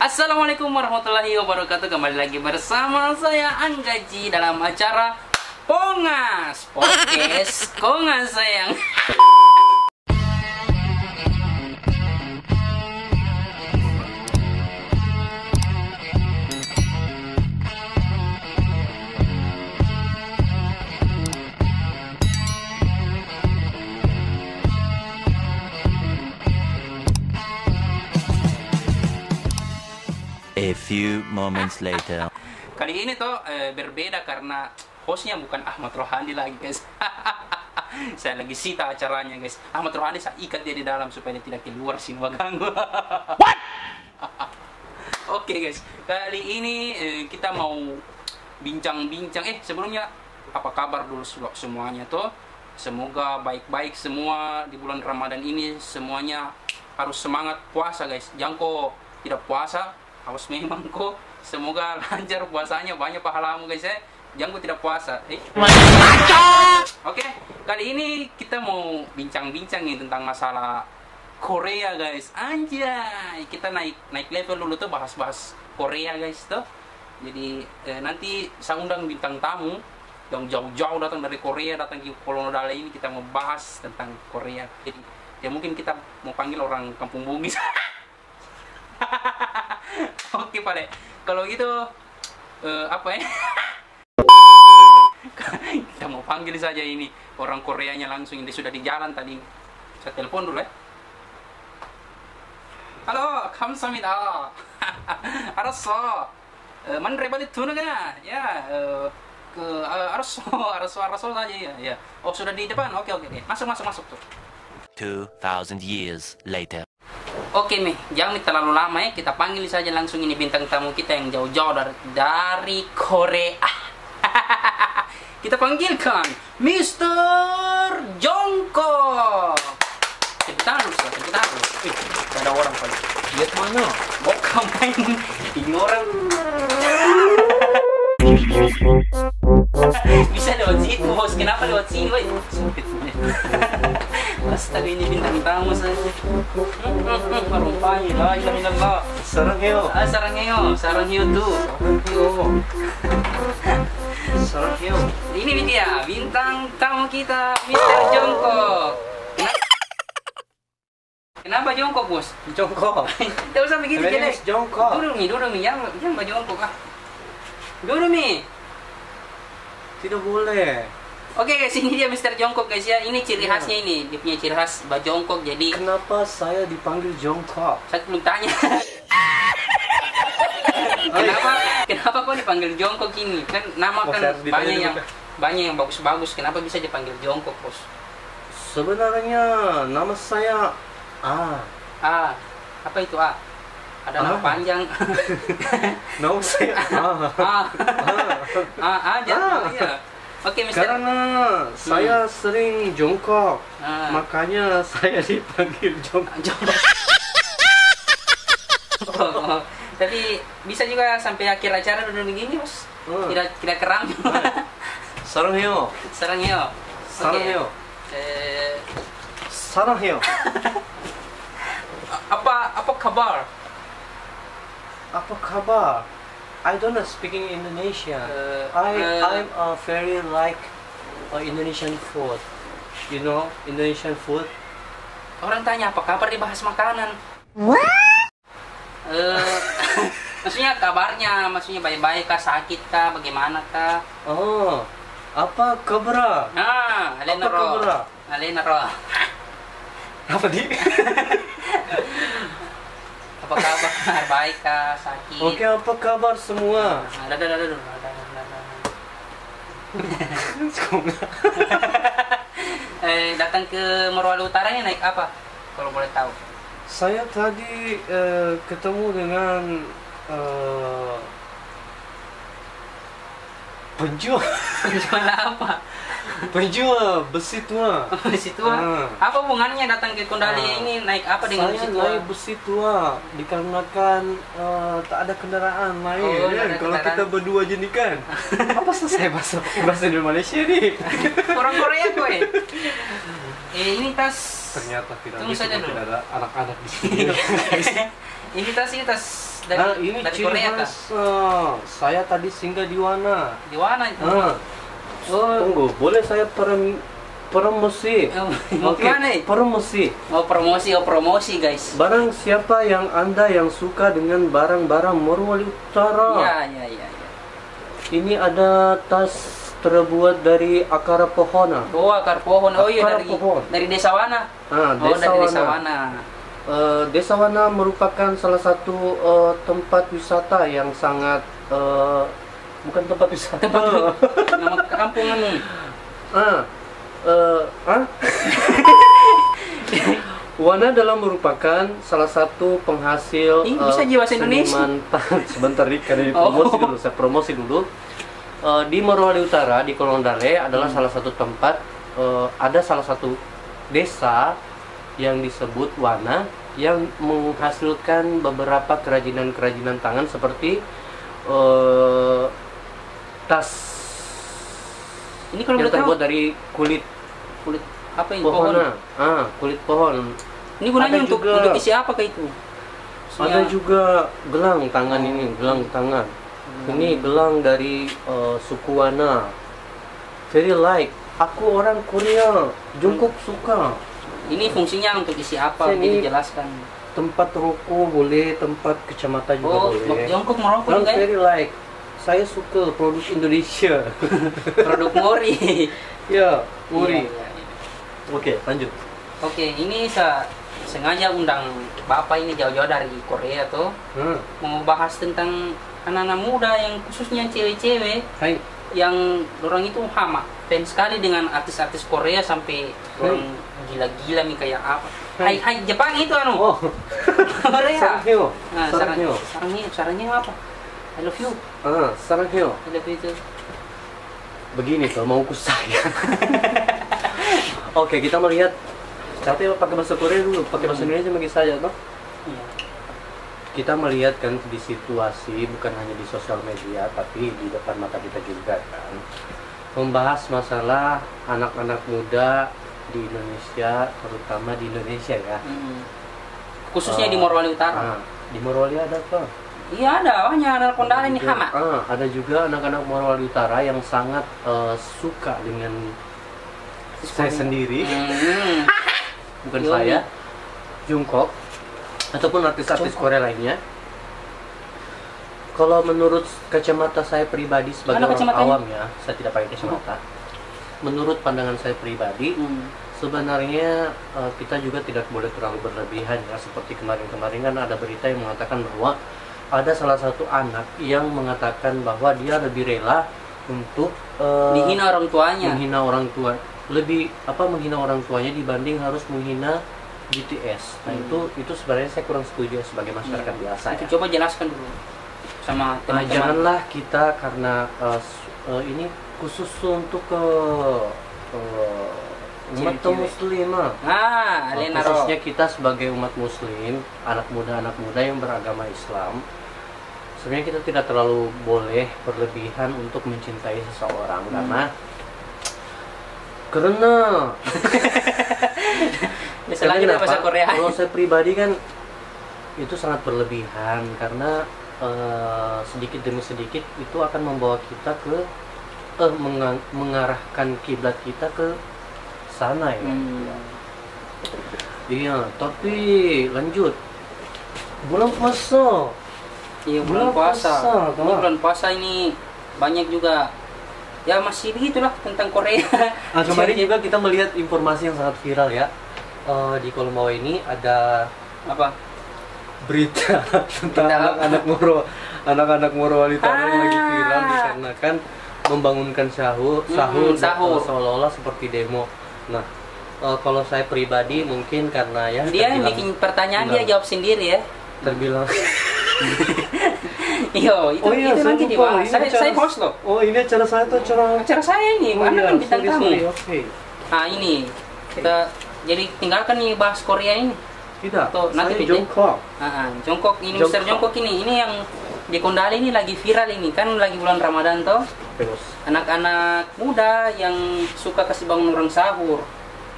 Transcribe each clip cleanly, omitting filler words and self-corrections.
Assalamualaikum warahmatullahi wabarakatuh. Kembali lagi bersama saya Anggaji dalam acara Pongas Podcast Kongas sayang. A few moments later. Kali ini tuh berbeda karena hostnya bukan Ahmad Rohani lagi guys. Saya lagi sita acaranya guys. Ahmad Rohani saya ikat dia di dalam supaya dia tidak keluar sini ganggu. What? Oke guys, kali ini kita mau bincang-bincang. Sebelumnya apa kabar dulu semuanya tuh? Semoga baik-baik semua di bulan Ramadan ini. Semuanya harus semangat puasa guys. Jangan kok tidak puasa. Harus memang kok, semoga lancar puasanya, banyak pahalamu guys ya. Jangan tidak puasa. Oke, kali ini kita mau bincang-bincang nih tentang masalah Korea guys. Anjay, kita naik level dulu tuh, bahas-bahas Korea guys tuh. Jadi nanti saya undang bintang tamu yang jauh-jauh datang dari Korea, datang ke Kolonodala ini, kita mau bahas tentang Korea. Jadi ya mungkin kita mau panggil orang Kampung Bugis. Oke Pak, kalau gitu apa ya? Kita mau panggil saja ini orang Koreanya langsung. Ini sudah di jalan tadi. Saya telepon dulu ya. Halo, 감사합니다. 알았어. 만레바리 두는구나. Ya, 알았어 saja ya. Oh, sudah di depan. Oke. Masuk tuh. 2000 years later. Oke nih, jangan terlalu lama ya. Kita panggil saja langsung ini bintang tamu kita yang jauh-jauh dari Korea. Kita panggilkan Mr. Jongkook. Tepuk tangan dulu. Ada orang pada. Lihat mana? Bokap main. Ini orang. Bisa lewat situ bos. Kenapa lewat sini woy? Astaga, ini bintang tamu saja. Marupanya, la ilaha illallah. 사랑해요. Sarangheyo tuh. 사랑해요. Ini dia bintang tamu kita, Mr. Jongkook. Kenapa Jongkook bos? 정커. Tidak usah begitu My name jelek. is Jongkook. Duduk nih, jangan Jongkook ah. Duduk nih. Tidak boleh. Oke guys, ini dia Mr. Jongkook guys ya. Ini ciri khasnya ini. Dia punya ciri khas Mbak Jongkook. Jadi Kenapa saya dipanggil Jongkook? saya belum tanya. Kenapa kok dipanggil Jongkook ini? Kan nama kan Saya harus ditanya banyak yang bagus-bagus. Kenapa bisa dipanggil Jongkook bos? Sebenarnya nama saya Apa itu A? Ada nama panjang. Nama saya Jangan ya. Oke Mr. Karena saya sering jongkok, makanya saya dipanggil jongkok. Tapi bisa juga sampai akhir acara duduk begini bos. Tidak keram. 사랑해요. Sarangheyo. 사랑해요. 사랑해요. Apa kabar? Apa kabar? I don't know speaking Indonesian. I'm very like Indonesian food. You know Indonesian food? Orang tanya apa kabar, dibahas makanan. Maksudnya kabarnya, maksudnya baik-baik kah, sakit kah, bagaimana kah? Oh, apa kabar? Alena Apa ro. kabar? Alena ro. Apa di? Apa kabar? Baik kah, sakit? Oke, apa kabar semua? Ada. Datang ke Morowali Utara ini naik apa? Kalau boleh tahu. Saya tadi ketemu dengan penjual Jual apa? penjual besi tua. Besi tua. Apa hubungannya datang ke Kondali ini naik apa dengan besi Saya tua? naik besi tua dikarenakan tak ada kendaraan lain. Oh, tak ada Kalau kendaraan. kita berdua jadi kan. Apa selesai bahasa di Malaysia nih? Orang Korea gue. Ini tas ternyata tidak Tunggu bisa, saja dulu. tidak ada anak-anak di sini. Ini tas dari, Nah, ini dari ciri Korea khas. tas. Saya tadi singgah di mana? Di mana itu? Oh, tunggu, boleh saya promosi? Mau Oke, kemana? promosi. Oh promosi guys. Barang siapa yang Anda yang suka dengan barang-barang Morowali Utara. Ya. Ini ada tas terbuat dari akar pohon. Oh akar pohon. Oh iya Akar pohon. dari Desa Wana. Desa dari Wana. Desa Wana. Desa Wana merupakan salah satu tempat wisata yang sangat bukan tempat wisata. Nama kampungan. Wana adalah merupakan salah satu penghasil Ini bisa aja bahasa Indonesia. Sebentar nih, karena promosi dulu. Saya promosi dulu. Di Morowali Utara di Kolondale adalah salah satu tempat, ada salah satu desa yang disebut Wana yang menghasilkan beberapa kerajinan tangan seperti tas Ini kalau yang boleh tahu terbuat dari kulit apa ini pohon. pohon? Kulit pohon. Ini gunanya Ada untuk juga- isi apa kayak itu? Ada juga gelang tangan ini, gelang tangan. Ini gelang dari suku Wana. Very like. Aku orang Korea. Jungkook suka. Ini fungsinya untuk isi apa? Ini- Dijelaskan. Tempat rokok boleh, tempat kacamata juga Oh, boleh. Jongkok merokok Dan juga ya? very like. Saya suka produk Indonesia. Produk Mori. Ya, Muri. Iya. Oke, lanjut. Oke, ini sengaja undang Bapak ini jauh-jauh dari Korea tuh mau bahas tentang anak-anak muda yang khususnya cewek-cewek Hai. yang orang itu fans sekali dengan artis-artis Korea sampai orang gila-gila nih kayak apa. Hai Jepang itu anu. Oh, Korea. sarangheyo. Nah, Sarangheyo. sarangnya apa? I love you. Sarangheyo. I love you too. Begini tuh mau saya. Oke, kita melihat. Tapi pakai bahasa Korea dulu, pakai bahasa Indonesia bagi saya toh. Iya. Kita melihat kan di situasi bukan hanya di sosial media tapi di depan mata kita juga kan. Membahas masalah anak-anak muda di Indonesia, terutama di Indonesia ya. Khususnya di Morowali Utara. Di Morowali ada apa? Iya ada, banyak anak Kondale ini hama. Ada juga anak-anak Morowali Utara yang sangat suka dengan saya sendiri, bukan Yomi. saya, Jungkook, ataupun artis-artis Korea lainnya. Kalau menurut kacamata saya pribadi sebagai Mana orang kacamatanya? awam ya, saya tidak pakai kacamata. Menurut pandangan saya pribadi, sebenarnya kita juga tidak boleh terlalu berlebihan ya. Seperti kemarin-kemarin kan ada berita yang mengatakan bahwa ada salah satu anak yang mengatakan bahwa dia lebih rela untuk Dihina orang tuanya. menghina orang tua, menghina orang tuanya dibanding harus menghina BTS. Nah itu sebenarnya saya kurang setuju sebagai masyarakat biasa Itu ya. coba jelaskan dulu sama teman-teman. Janganlah kita karena ini khusus untuk umat Ciri-ciri. muslim Alena khususnya kita sebagai umat muslim, anak muda yang beragama Islam, sebenarnya kita tidak terlalu boleh berlebihan untuk mencintai seseorang karena Misalnya kita kenapa? bahasa Korea. Kalau saya pribadi kan itu sangat berlebihan karena sedikit demi sedikit itu akan membawa kita ke mengarahkan kiblat kita ke sana ya. Iya, tapi lanjut. Bulan puasa. Iya bulan Bulan puasa. puasa, Ini Kak. bulan puasa ini banyak juga. Ya masih begitulah tentang Korea. Kemarin juga kita melihat informasi yang sangat viral ya. Di Kolombawa ini ada Apa? berita tentang anak-anak Morowali Utara yang lagi viral dikarenakan membangunkan sahur seolah-olah seperti demo. Nah, kalau saya pribadi mungkin karena ya Dia yang bikin pertanyaan dia jawab sendiri ya. terbilang Iya, itu nanti dibahas. Saya host loh. Oh, ini acara saya atau Acara saya ini, Anda kan bintang tamu. Oke. Nah ini kita jadi tinggalkan nih bahas Korea ini. Tidak. Tuh, nanti Saya pilih. Jongkok. Jongkok ini Mr. Jongkok ini yang di Kondale ini lagi viral ini kan lagi bulan Ramadan toh. Terus. Anak-anak muda yang suka kasih bangun orang sahur.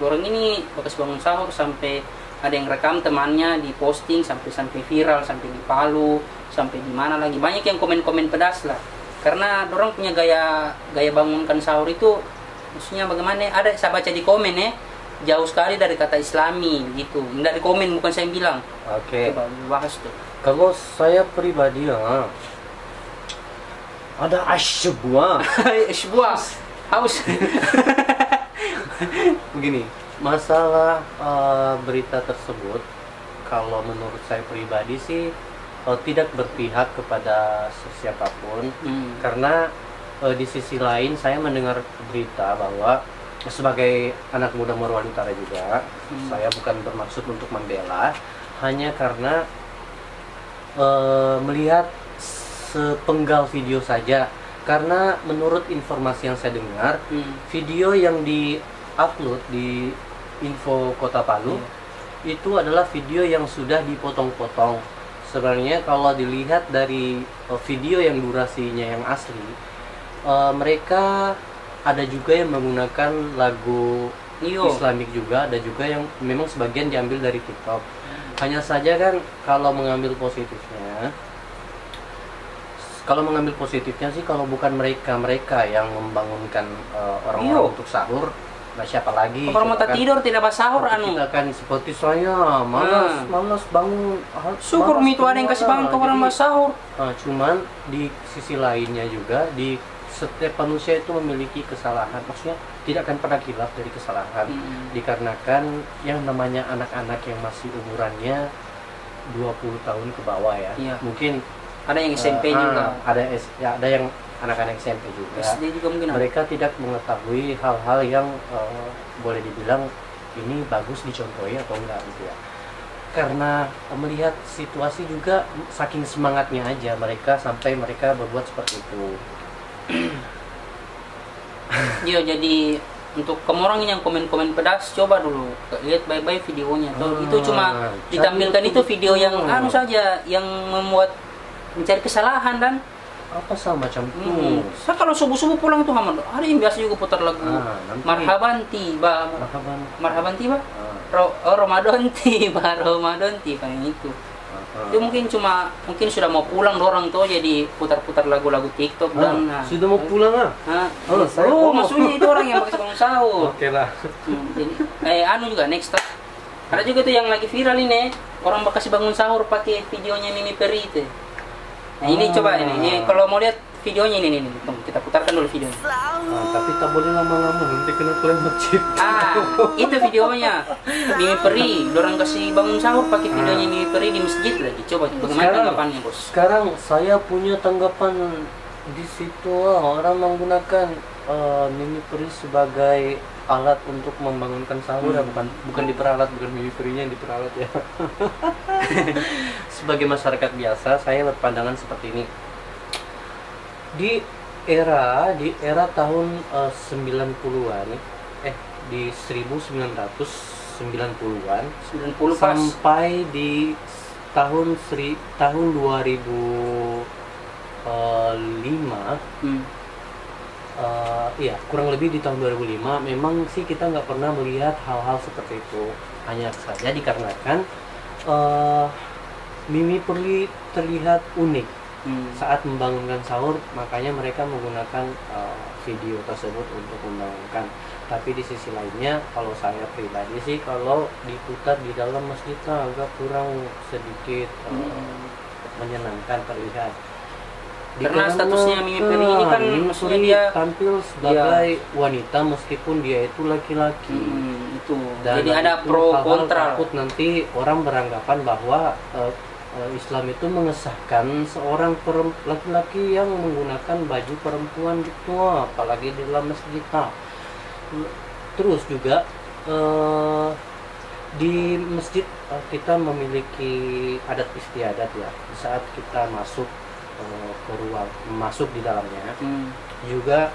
orang ini bekas bangun sahur sampai ada yang rekam temannya di posting sampai viral, sampai di Palu, sampai di mana lagi. Banyak yang komen-komen pedas lah. Karena orang punya gaya bangunkan sahur itu maksudnya bagaimana? Ada saya baca di komen ya, jauh sekali dari kata Islami gitu. Dari komen, bukan saya yang bilang. Oke. Coba bahas tuh. Kalau saya pribadi ya, ada asybuah. Sebuah haus. Begini, masalah berita tersebut, kalau menurut saya pribadi sih tidak berpihak kepada siapapun, karena di sisi lain saya mendengar berita bahwa sebagai anak muda Morowali Utara juga, saya bukan bermaksud untuk membela, hanya karena melihat sepenggal video saja. Karena menurut informasi yang saya dengar, video yang di-upload di Info Kota Palu itu adalah video yang sudah dipotong-potong. Sebenarnya kalau dilihat dari video yang durasinya yang asli, mereka ada juga yang menggunakan lagu Islamik juga, ada juga yang memang sebagian diambil dari TikTok. Hanya saja kan kalau mengambil positifnya sih, kalau bukan mereka yang membangunkan orang-orang untuk sahur, nah siapa lagi? Kalau mau tidur tidak pas sahur Kita kan seperti saya malas bangun. Syukur itu ada yang kasih bangun ke orang pas sahur. Cuman di sisi lainnya juga, di setiap manusia itu memiliki kesalahan, maksudnya tidak akan pernah hilaf dari kesalahan, dikarenakan yang namanya anak-anak yang masih umurannya 20 tahun ke bawah ya, mungkin ada yang SMP juga, ada yang anak-anak SMP juga, SD juga mungkin. Mereka tidak mengetahui hal-hal yang boleh dibilang ini bagus dicontohi atau enggak gitu ya. Karena melihat situasi juga, saking semangatnya aja mereka sampai mereka berbuat seperti itu. Iya, jadi untuk kamu orang yang komen-komen pedas, coba dulu lihat baik-baik videonya. Itu cuma ditampilkan itu video yang saja yang membuat mencari kesalahan dan apa macam itu. Saya kalau subuh-subuh pulang tuh ada yang biasa juga putar lagu Marhaban Tiba. Ramadan tiba kayak itu. Itu mungkin sudah mau pulang dorang tuh, jadi putar-putar lagu-lagu TikTok dan sudah mau pulang maksudnya itu orang yang pakai bangun sahur. Oke lah. Jadi juga next time. Ada juga tuh yang lagi viral ini, orang bakal bangun sahur pakai videonya Mimi Peri itu. Nah, ini coba ini kalau mau lihat videonya ini kita putarkan dulu videonya. Tapi tak boleh lama-lama, nanti kena klaim masjid. Itu videonya Mimi Peri, orang kasih bangun sahur pakai videonya Mimi Peri di masjid lagi. Coba bagaimana tanggapannya, Bos? Sekarang saya punya tanggapan di situ. Orang menggunakan Mimi Peri sebagai alat untuk membangunkan sahur, bukan diperalat, bukan Mimi Perinya yang diperalat ya. Sebagai masyarakat biasa, saya berpandangan seperti ini. Di era tahun 90-an, di 1990-an 90 sampai di tahun 2005, kurang lebih di tahun 2005, memang sih kita nggak pernah melihat hal-hal seperti itu. Hanya saja dikarenakan Mimi Peri terlihat unik saat membangunkan sahur, makanya mereka menggunakan video tersebut untuk membangunkan. Tapi di sisi lainnya, kalau saya pribadi sih, kalau diputar di dalam masjid agak kurang sedikit menyenangkan terlihat. Karena statusnya Mimi Peri ini kan maksudnya dia tampil sebagai wanita meskipun dia itu laki-laki. Dan jadi ada pro kontra. Takut nanti orang beranggapan bahwa Islam itu mengesahkan seorang laki-laki yang menggunakan baju perempuan gitu, apalagi di dalam masjid. Terus juga di masjid kita memiliki adat istiadat ya. Saat kita masuk ke ruang, masuk di dalamnya, juga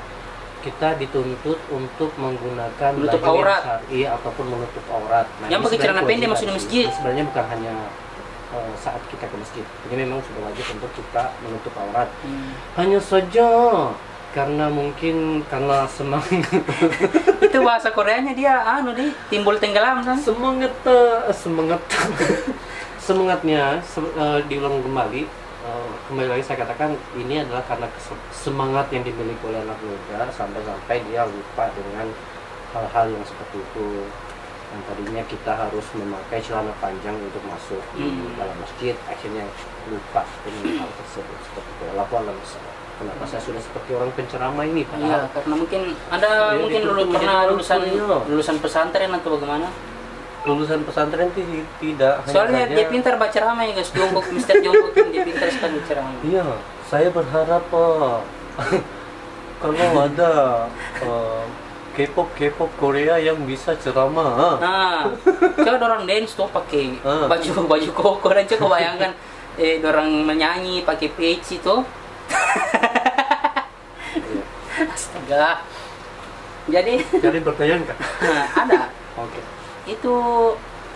kita dituntut untuk menggunakan menutup aurat, ataupun menutup aurat. Yang pakai celana pendek masuk di masjid. Sebenarnya bukan hanya saat kita ke masjid, ini memang sudah wajib untuk kita menutup aurat. Hanya saja karena mungkin karena semangat. Itu bahasa Koreanya dia timbul tenggelam kan? Semangatnya diulang kembali. Kembali lagi saya katakan ini adalah karena semangat yang dimiliki oleh anak muda sampai dia lupa dengan hal-hal yang seperti itu. Yang tadinya kita harus memakai celana panjang untuk masuk di dalam masjid, akhirnya lupa dengan hal tersebut seperti itu. Kenapa saya sudah seperti orang penceramah ini? Iya, karena mungkin mungkin pernah lulusan pesantren atau bagaimana? Lulusan pesantren tidak. Soalnya dia pintar baca ceramah ya guys, Mister Jongkok dia pintar sekali baca ceramah. Iya, saya berharap kalau ada K-pop Korea yang bisa ceramah. Nah, coba orang dance tuh pakai baju koko dan coba bayangkan orang menyanyi pakai peci tuh. Astaga. Jadi pertanyaan kan? Ada. Oke. Itu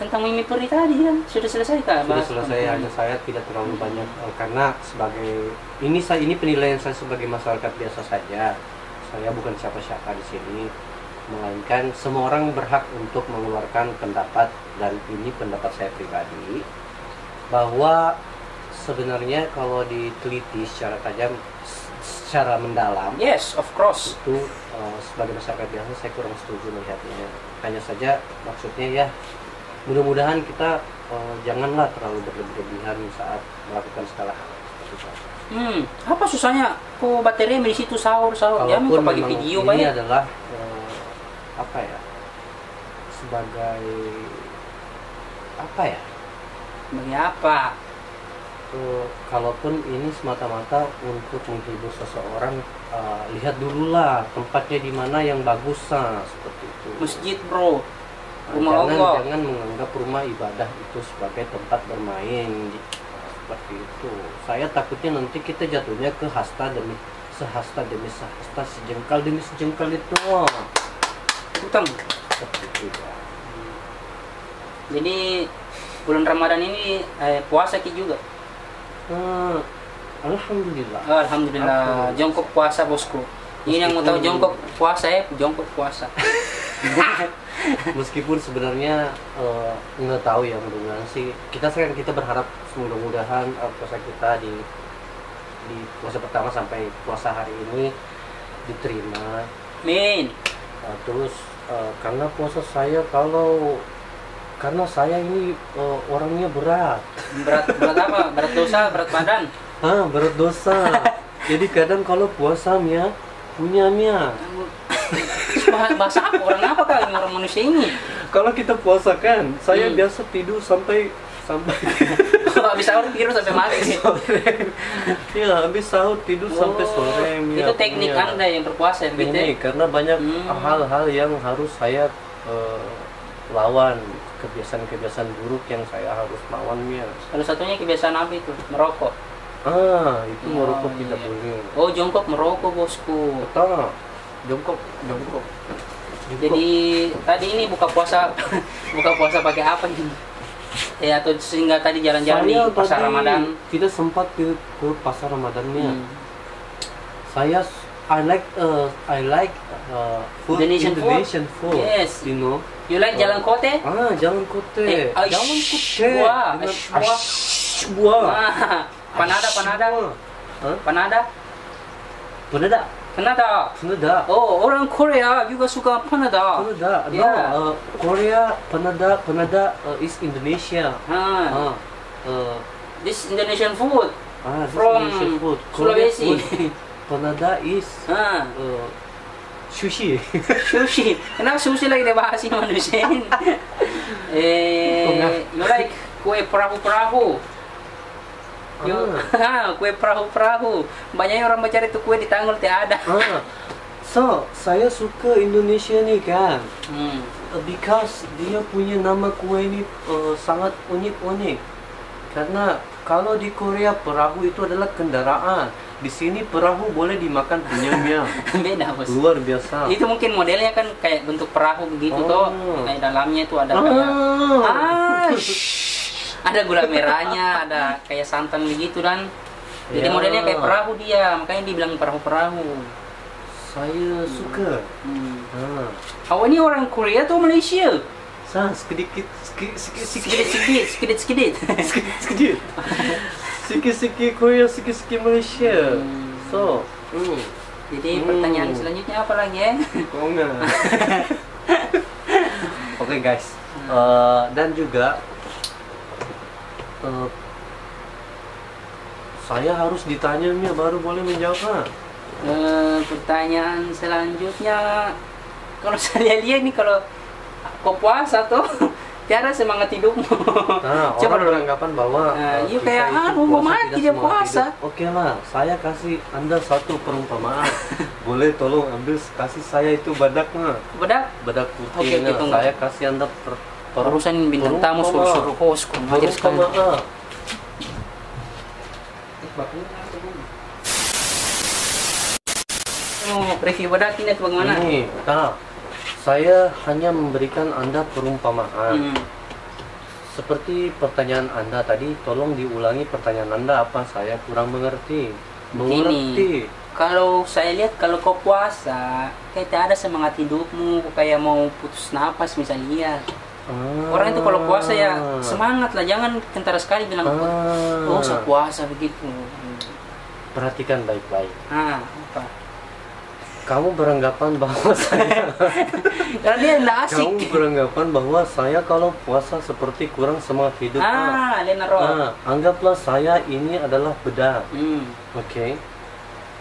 tentang Mimi Puri tadi kan sudah selesai kan? Sudah selesai, hanya saya tidak terlalu banyak karena sebagai ini penilaian saya sebagai masyarakat biasa saja. Saya bukan siapa-siapa di sini, melainkan semua orang berhak untuk mengeluarkan pendapat, dan ini pendapat saya pribadi bahwa sebenarnya kalau diteliti secara tajam, secara mendalam, yes, of course, itu sebagai masyarakat biasa saya kurang setuju melihatnya. Hanya saja maksudnya ya, mudah-mudahan kita janganlah terlalu berlebihan saat melakukan segala hal. Apa susahnya? Kok baterainya di situ sahur ya, minta pakai video ini baik. adalah sebagai apa? Kalaupun ini semata-mata untuk menghibur seseorang, lihat dululah tempatnya di mana yang bagus, seperti itu. Masjid bro, rumah Allah. Jangan menganggap rumah ibadah itu sebagai tempat bermain, seperti itu. Saya takutnya nanti kita jatuhnya ke sehasta demi sehasta, sejengkal demi sejengkal itu. Utang. Seperti itu ya. Jadi bulan Ramadan ini puasa Ki juga. Alhamdulillah. Alhamdulillah. Jongkok puasa bosku. Ini yang mau tahu jongkok puasa jongkok puasa. Meskipun sebenarnya nggak tahu ya, mudah-mudahan sih kita berharap mudah-mudahan puasa kita di puasa pertama sampai puasa hari ini diterima. Amin. Terus karena puasa saya karena saya ini orangnya berat apa? Berat dosa, berat badan. Berat dosa. Jadi kadang kalau puasanya punyanya bahasa apa? Orang apa kali orang manusia ini? Kalau kita puasa kan, saya biasa tidur sampai habis sahur tidur sampai maghrib. Iya, habis sahur tidur sampai sore. Itu teknik Anda yang berpuasa yang beda. Ini karena banyak hal-hal yang harus saya lawan, kebiasaan buruk yang saya harus lawannya. Salah satunya kebiasaan apa itu? Merokok. Itu merokok tidak boleh. Oh, jongkok merokok bosku. Betul. Jongkok. Jadi tadi ini buka puasa pakai apa ini? Atau sehingga tadi jalan-jalan di pasar Ramadan. Kita sempat ke pasar Ramadannya. I like food, Indonesian food. Yes. You know. You like jalan kote? Jalan kote. Panada. Oh, orang Korea juga suka panada. No, Korea panada is Indonesia. This Indonesian food. From Indonesian food. Sulawesi. Panada is sushi. Kenapa sushi lagi dibahas ini manusia ini? You like kue perahu-perahu? Kue perahu-perahu. Banyak orang mencari itu kue di Tanggul tidak ada. So, saya suka Indonesia nih kan. Because dia punya nama kue ini sangat unik. Karena kalau di Korea perahu itu adalah kendaraan. Di sini perahu boleh dimakan punyanya. Beda bos. Luar biasa. Itu mungkin modelnya kan kayak bentuk perahu begitu toh. Kayak dalamnya itu ada ada gula merahnya, ada kayak santan begitu dan jadi modelnya kayak perahu dia, makanya dibilang perahu-perahu. Saya suka. Awak ni orang Korea atau Malaysia? Sedikit. Sedikit. Sikit-sikit Korea, sikit-sikit Malaysia. So, Jadi pertanyaan selanjutnya apa lagi ya? Oke guys. Dan juga saya harus ditanyanya baru boleh menjawab. Pertanyaan selanjutnya, kalau saya lihat nih, kalau kau puasa tuh tiada semangat hidupmu. Coba beranggapan bahwa iya kayak mau mati dia puasa. Oke lah, saya kasih Anda satu perumpamaan. Boleh tolong ambil kasih saya itu badaknya. Badak putih. Saya kasih Anda urusan bintang tamu suruh host kok ngajar sekali. Review badak ini atau bagaimana? Saya hanya memberikan Anda perumpamaan. Seperti pertanyaan Anda tadi, tolong diulangi pertanyaan Anda apa? Saya kurang mengerti. Begini, kalau saya lihat kalau kau puasa, kayak tak ada semangat hidupmu, kayak mau putus napas misalnya. Orang itu kalau puasa ya semangat lah, jangan kentara sekali bilang oh saya puasa begitu. Perhatikan baik-baik. Apa? Kamu beranggapan bahwa saya karena dia tidak asik. Kamu beranggapan bahwa saya kalau puasa seperti kurang semangat hidup. Anggaplah saya ini adalah bedak. Oke.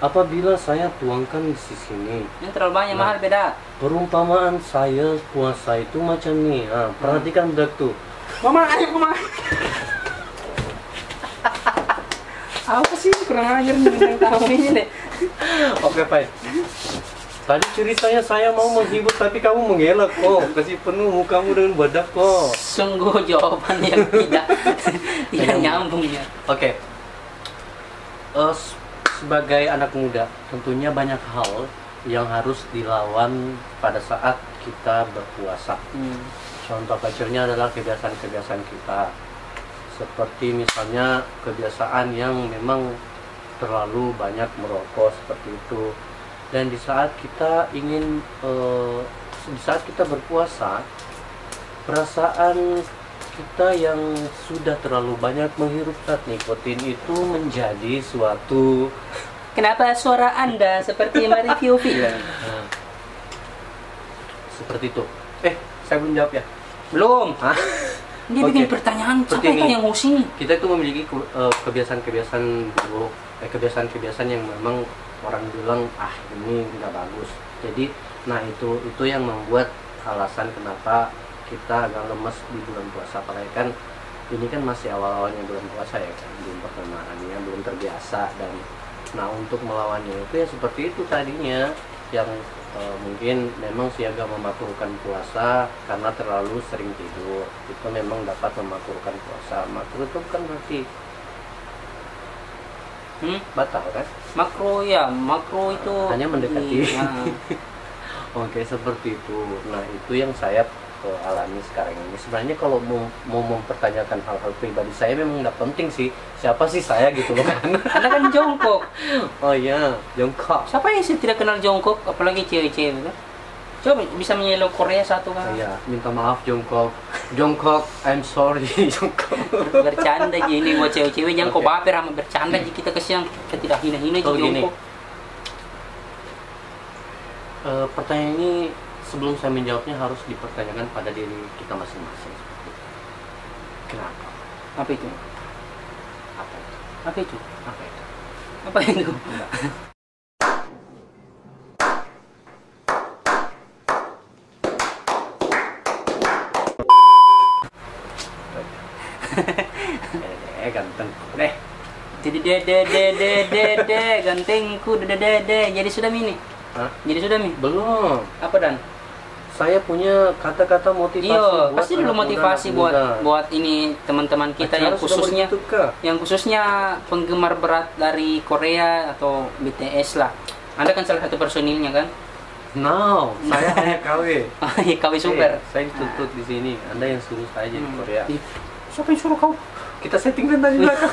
Apabila saya tuangkan di sini. Ini terlalu banyak mahal bedak. Perumpamaan saya puasa itu macam nih. Perhatikan bedak tuh. Mama. Apa sih kurang ajar nih tahu ini deh. Oke, baik. Tadi ceritanya saya mau menghibur tapi kamu mengelak kok. Kasih penuh mukamu dengan badak kok. Sungguh jawaban yang tidak nyambung ya. Oke. Sebagai anak muda, tentunya banyak hal yang harus dilawan pada saat kita berpuasa. Contoh kecilnya adalah kebiasaan-kebiasaan kita. Seperti misalnya kebiasaan yang memang terlalu banyak merokok seperti itu. Dan di saat kita ingin di saat kita berpuasa, perasaan kita yang sudah terlalu banyak menghirup zat nikotin itu menjadi suatu. Kenapa suara Anda seperti mereview film? Seperti itu. Saya belum jawab ya. Belum. Dia bikin pertanyaan sampai yang ngusing. Kita itu memiliki kebiasaan-kebiasaan buruk, kebiasaan-kebiasaan yang memang orang bilang ini nggak bagus. Jadi, itu yang membuat alasan kenapa kita agak lemes di bulan puasa. Apalagi kan ini kan masih awal-awalnya bulan puasa ya kan, belum perkenalannya, belum terbiasa. Dan untuk melawannya itu ya seperti itu tadinya, yang mungkin memang siaga memakurkan puasa karena terlalu sering tidur. Itu memang dapat memakurkan puasa. Makur itu kan berarti batal kan? Makro itu hanya mendekati. Oke, seperti itu. Itu yang saya alami sekarang ini. Sebenarnya kalau mau mempertanyakan hal-hal pribadi saya memang nggak penting sih. Siapa sih saya gitu loh kan? Anda kan jongkok. Oh iya, jongkok. Siapa yang sih tidak kenal jongkok? Apalagi cewek-cewek kan? Coba bisa menyelo Korea satu kan? Iya, minta maaf jongkok. Jongkok, I'm sorry jongkok. Bercanda gini buat cewek-cewek, jangan kau baper sama bercanda kita kesian, kita tidak hina-hina jongkok. Pertanyaan ini sebelum saya menjawabnya harus dipertanyakan pada diri kita masing-masing. Kenapa? Apa itu? Apa itu? Ganteng. Jadi dede gantengku dede. Jadi sudah mini. Jadi sudah mi? Belum. Apa dan? Saya punya kata-kata motivasi. Iya, pasti dulu motivasi buat ini teman-teman kita yang khususnya penggemar berat dari Korea atau BTS lah. Anda kan salah satu personilnya kan? Saya hanya KW. KW super. Saya dituntut di sini. Anda yang suruh saya jadi Korea. Siapa yang suruh kau? Kita setting tadi belakang.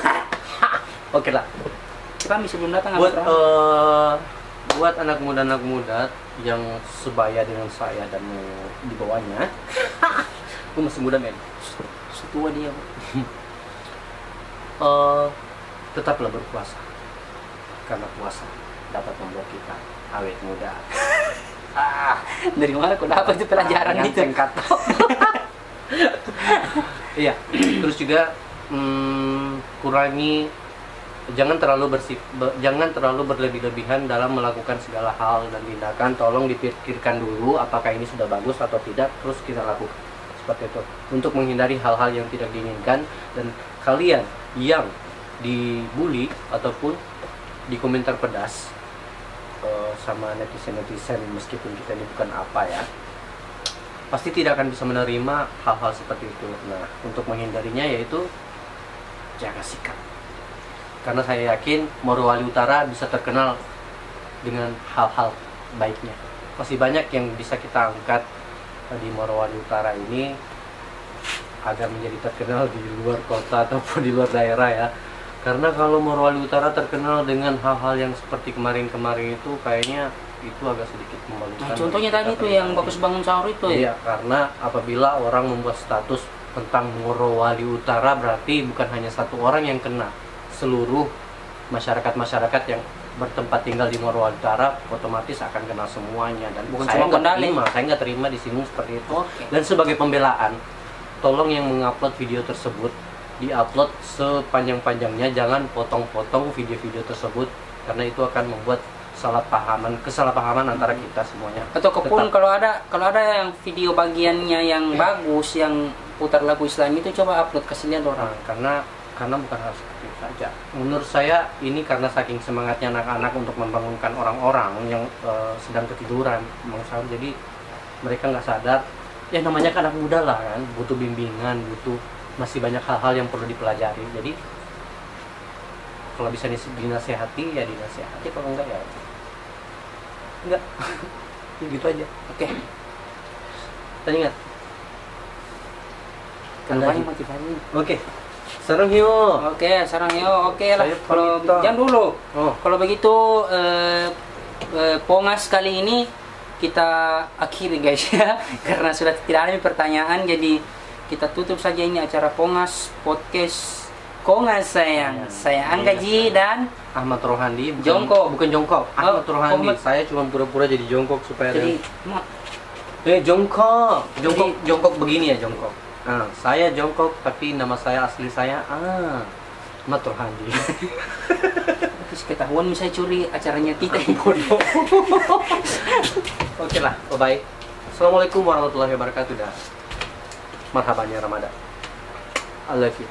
Oke lah. Kami sebelum datang buat buat anak muda yang sebaya dengan saya dan di bawahnya, gue masih muda men, Setua dia. tetaplah berpuasa karena puasa dapat membuat kita awet muda. Dari mana kau dapat itu pelajaran itu? Singkat. Iya, terus juga kurangi, jangan terlalu berlebih-lebihan dalam melakukan segala hal dan tindakan. Tolong dipikirkan dulu apakah ini sudah bagus atau tidak, terus kita lakukan seperti itu untuk menghindari hal-hal yang tidak diinginkan. Dan kalian yang dibully ataupun di komentar pedas sama netizen meskipun kita ini bukan apa ya, pasti tidak akan bisa menerima hal-hal seperti itu. Nah, untuk menghindarinya yaitu jaga sikap. Karena saya yakin Morowali Utara bisa terkenal dengan hal-hal baiknya. Masih banyak yang bisa kita angkat di Morowali Utara ini agar menjadi terkenal di luar kota ataupun di luar daerah ya. Karena kalau Morowali Utara terkenal dengan hal-hal yang seperti kemarin-kemarin itu, kayaknya itu agak sedikit memalukan. Nah, contohnya tadi itu yang Bagus Bangun Sahur itu ya. Iya, karena apabila orang membuat status tentang Morowali Utara, berarti bukan hanya satu orang yang kena. Seluruh masyarakat yang bertempat tinggal di Morowali Utara otomatis akan kena semuanya. Dan Bukan saya cuma nggak terima disinggung seperti itu. Oke. Dan sebagai pembelaan, tolong yang mengupload video tersebut diupload sepanjang-panjangnya, jangan potong-potong video-video tersebut karena itu akan membuat kesalahpahaman antara kita semuanya. Atau kepun kalau ada yang video bagiannya yang bagus, yang putar lagu Islam itu, coba upload kasih lihat orang. Karena bukan hal seperti itu saja. Menurut saya ini karena saking semangatnya anak-anak untuk membangunkan orang-orang yang sedang ketiduran, jadi mereka nggak sadar. Ya namanya kan anak muda lah kan, butuh bimbingan, masih banyak hal-hal yang perlu dipelajari. Jadi kalau bisa dinasehati ya dinasehati, kalau enggak ya enggak. Gitu aja. Oke. Tadi ingat. Banyak motivasi. Oke. Sarang hiyo. Oke, sarang yo. Oke lah. Saya Kalau pamit. jangan dulu. Oh. Kalau begitu Pongas kali ini kita akhiri guys ya, karena sudah tidak ada pertanyaan, jadi kita tutup saja ini acara Pongas Podcast Kongas sayang. Saya Angga Ji dan Ahmad Rohandi. Jongkok. Bukan jongkok. Ahmad Rohandi. Ahmad. Saya cuma pura-pura jadi jongkok supaya jadi jongkok begini ya, jongkok. Nah, saya jongkok tapi nama saya asli saya Ahmad Rohandi. terus ketahuan misalnya curi acaranya kita. Bodoh. Oke lah, bye-bye. Assalamualaikum warahmatullahi wabarakatuh. Dah. Marhaban ya Ramadan. I love you.